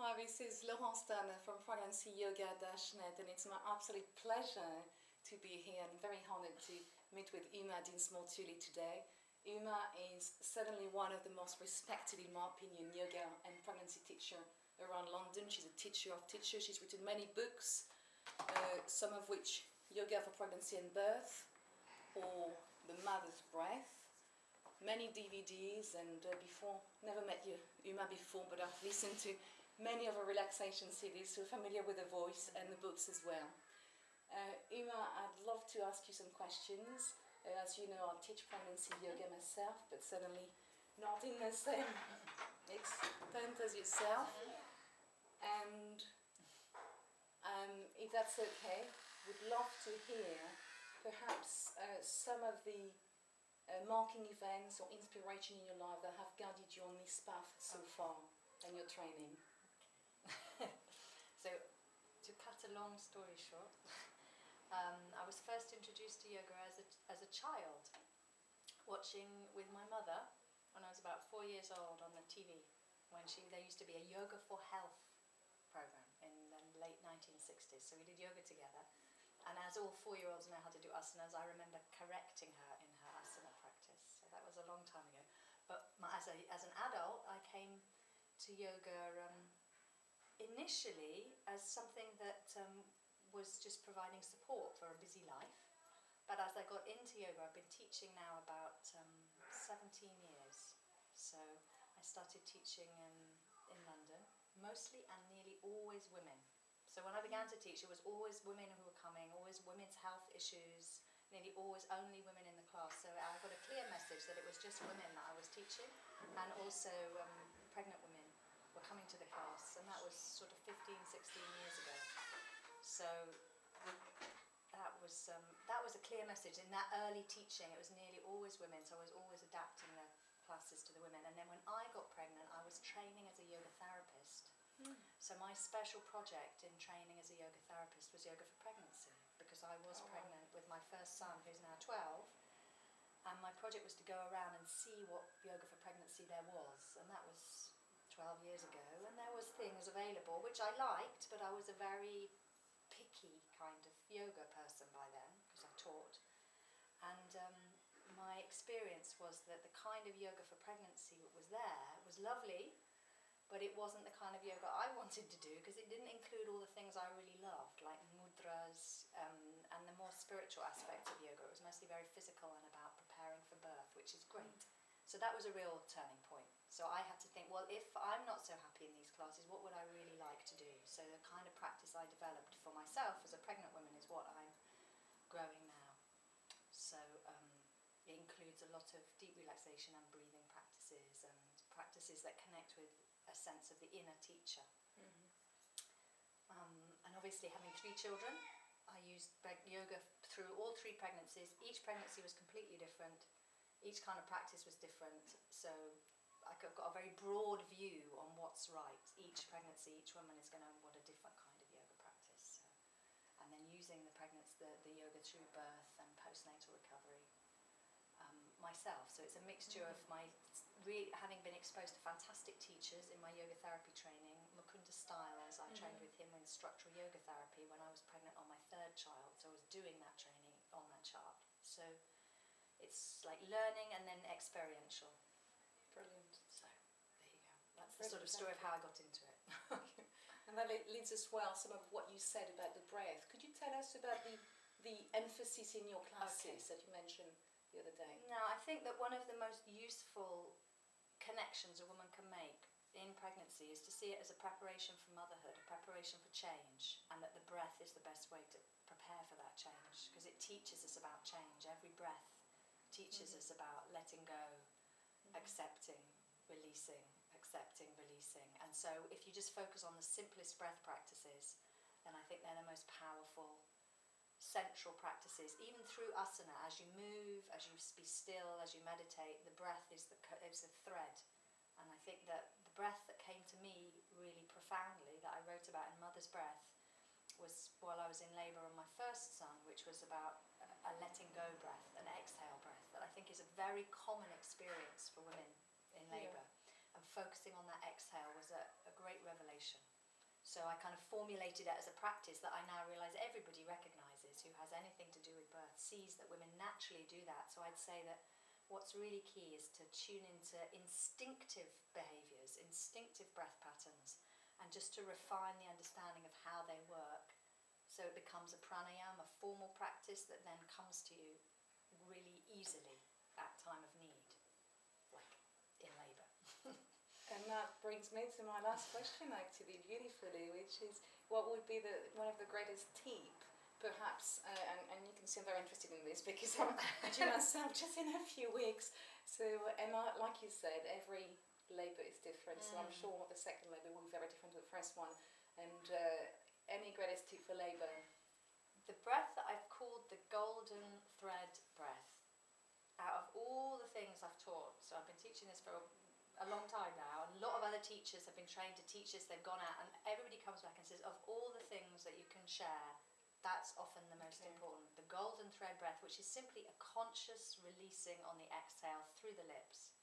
Hi, this is Laurence Turner from PregnancyYoga-net, and it's my absolute pleasure to be here and very honored to meet with Uma Dinsmore-Tully today. Uma is certainly one of the most respected, in my opinion, yoga and pregnancy teacher around London. She's a teacher of teachers. She's written many books, some of which Yoga for Pregnancy and Birth, or The Mother's Breath, many DVDs, and never met Uma before, but I've listened to many of her relaxation CDs, so familiar with her voice and the books as well. Uma, I'd love to ask you some questions. As you know, I teach pregnancy yoga myself, but certainly not in the same extent as yourself. And if that's okay, we'd love to hear perhaps some of the marking events or inspiration in your life that have guided you on this path so far in your training. So, to cut a long story short, I was first introduced to yoga as a child, watching with my mother when I was about 4 years old on the TV, when there used to be a Yoga for Health program in the late 1960s. So we did yoga together, and as all 4-year-olds know how to do asanas, I remember correcting her in her asana practice. So that was a long time ago. But as an adult, I came to yoga initially as something that was just providing support for a busy life. But as I got into yoga, I've been teaching now about 17 years. So I started teaching in London, mostly and nearly always women. So when I began to teach, it was always women who were coming, always women's health issues, nearly always only women in the class. So I got a clear message that it was just women that I was teaching, and also pregnant women were coming to the class, and that was sort of 15, 16 years ago. So that was a clear message. In that early teaching, it was nearly always women, so I was always adapting the classes to the women. And then when I got pregnant, I was training as a yoga therapist. So my special project in training as a yoga therapist was yoga for pregnancy, because I was pregnant with my first son, who's now 12, and my project was to go around and see what yoga for pregnancy there was, and that was 12 years ago, and there was things available which I liked, but I was a very picky kind of yoga person by then, because I taught, and my experience was that the kind of yoga for pregnancy that was there was lovely, but it wasn't the kind of yoga I wanted to do, because it didn't include all the things I really loved, like mudras and the more spiritual aspects of yoga. It was mostly very physical and about preparing for birth, which is great. So that was a real turning point. So I had to think, well, if I'm not so happy in these classes, what would I really like to do? So the kind of practice I developed for myself as a pregnant woman is what I'm growing now. So it includes a lot of deep relaxation and breathing practices, and practices that connect with a sense of the inner teacher. And obviously, having 3 children, I used yoga through all 3 pregnancies. Each pregnancy was completely different. Each kind of practice was different. So I've got a very broad view on what's right. Each pregnancy, each woman is going to want a different kind of yoga practice. So, and then using the yoga through birth and postnatal recovery myself. So it's a mixture of having been exposed to fantastic teachers in my yoga therapy training. Mukunda Stiles, I trained with him in structural yoga therapy when I was pregnant on my 3rd child. So I was doing that training on that chart. So it's like learning and then experiential. Brilliant. So there you go. That's the sort of story of how I got into it. And that leads us well some of what you said about the breath. Could you tell us about the emphasis in your classes that you mentioned the other day? Now, I think that one of the most useful connections a woman can make in pregnancy is to see it as a preparation for motherhood, a preparation for change, and that the breath is the best way to prepare for that change, because it teaches us about change. Every breath teaches us about letting go, accepting, releasing, accepting, releasing. And so if you just focus on the simplest breath practices, then I think they're the most powerful central practices. Even through asana, as you move, as you be still, as you meditate, the breath is the thread. And I think that the breath that came to me really profoundly, that I wrote about in Mother's Breath, was while I was in labour on my first son, which was about a letting go breath, an exhale breath, that I think is a very common experience for women in labour. And focusing on that exhale was a great revelation. So I kind of formulated it as a practice that I now realise everybody recognises who has anything to do with birth, sees that women naturally do that. So I'd say that what's really key is to tune into instinctive behaviours, instinctive breath patterns, and just to refine the understanding of how they work. So it becomes a pranayama, a formal practice that then comes to you really easily at time of need, like in labour. And that brings me to my last question, actually, beautifully, which is what would be one of the greatest tip, perhaps, and you can see I'm very interested in this because I'm due myself just in a few weeks. So, Emma, like you said, every labour is different, so I'm sure the second labour will be very different to the first one. And any greatest tip for labour? The breath that I've called the golden thread breath. Out of all the things I've taught, so I've been teaching this for a long time now, and a lot of other teachers have been trained to teach this, they've gone out and everybody comes back and says, of all the things that you can share, that's often the most important. The golden thread breath, which is simply a conscious releasing on the exhale through the lips.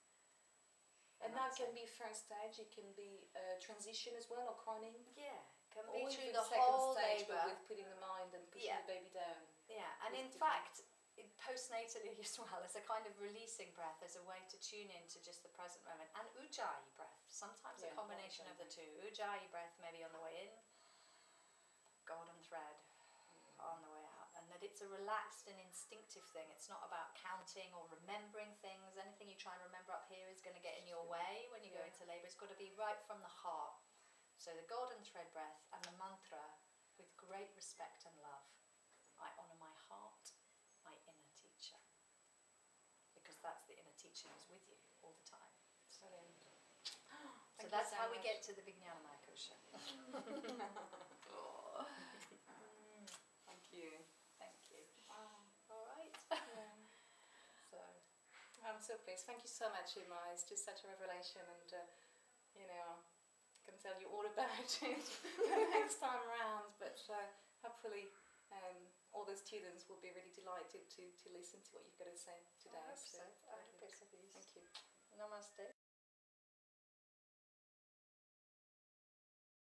And that can be first stage, it can be transition as well, or crowning. Yeah, can Or be even through the second whole stage, but labour. with putting the mind and pushing the baby down. Yeah, and in It's different. fact, postnatally as well, as a kind of releasing breath, as a way to tune into just the present moment. And Ujjayi breath, sometimes a combination of the two. Ujjayi breath maybe on the way in, golden thread on the way out. And that it's a relaxed and instinctive thing. It's not about counting or remembering things. Anything you try and remember up here is going to get in your way when you go into labour. It's got to be right from the heart. So the golden thread breath and the mantra, with great respect and love, I honour my heart, my inner teacher, because that's the inner teacher who's with you all the time. So that's how we get to the Vijnanamaya Kosha. Thank you. Thank you. All right. So I'm so pleased. Thank you so much, Emma. It's just such a revelation, and I can tell you all about it the next time around. But hopefully, all the students will be really delighted to listen to what you've got to say today. I hope so. I hope it's of use. Thank you. Namaste.